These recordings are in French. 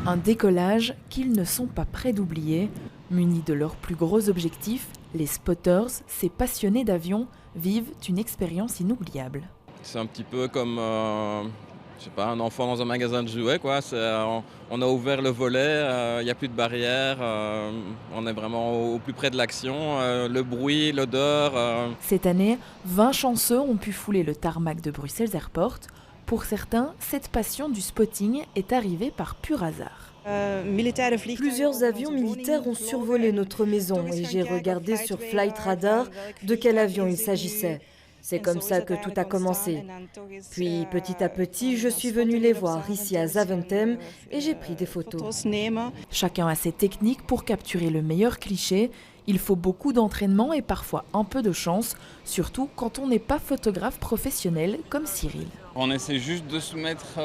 Un décollage qu'ils ne sont pas prêts d'oublier. Munis de leur plus gros objectif, les spotters, ces passionnés d'avions, vivent une expérience inoubliable. C'est un petit peu comme je sais pas, un enfant dans un magasin de jouets, quoi. On a ouvert le volet, il n'y a plus de barrière, on est vraiment au plus près de l'action, le bruit, l'odeur. Cette année, 20 chanceux ont pu fouler le tarmac de Bruxelles Airport. Pour certains, cette passion du spotting est arrivée par pur hasard. Plusieurs avions militaires ont survolé notre maison et j'ai regardé sur Flight Radar de quel avion il s'agissait. C'est comme ça que tout a commencé. Puis petit à petit, je suis venue les voir ici à Zaventem et j'ai pris des photos. Chacun a ses techniques pour capturer le meilleur cliché. Il faut beaucoup d'entraînement et parfois un peu de chance, surtout quand on n'est pas photographe professionnel comme Cyril. On essaie juste de se mettre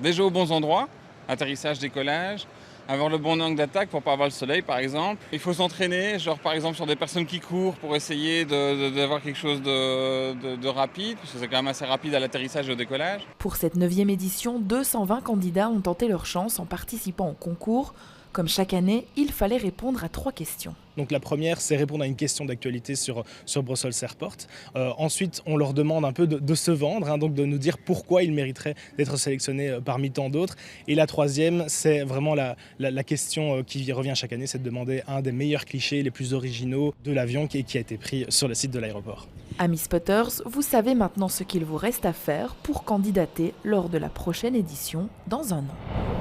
déjà aux bons endroits, atterrissage, décollage, avoir le bon angle d'attaque pour ne pas avoir le soleil par exemple. Il faut s'entraîner, genre par exemple sur des personnes qui courent pour essayer d'avoir quelque chose de rapide, parce que c'est quand même assez rapide à l'atterrissage et au décollage. Pour cette 9e édition, 220 candidats ont tenté leur chance en participant au concours. Comme chaque année, il fallait répondre à 3 questions. Donc la première, c'est répondre à une question d'actualité sur Brussels Airport. Ensuite, on leur demande un peu de se vendre, donc de nous dire pourquoi ils mériteraient d'être sélectionnés parmi tant d'autres. Et la troisième, c'est vraiment la question qui revient chaque année, c'est de demander un des meilleurs clichés, les plus originaux de l'avion qui a été pris sur le site de l'aéroport. Amis spotters, vous savez maintenant ce qu'il vous reste à faire pour candidater lors de la prochaine édition dans un an.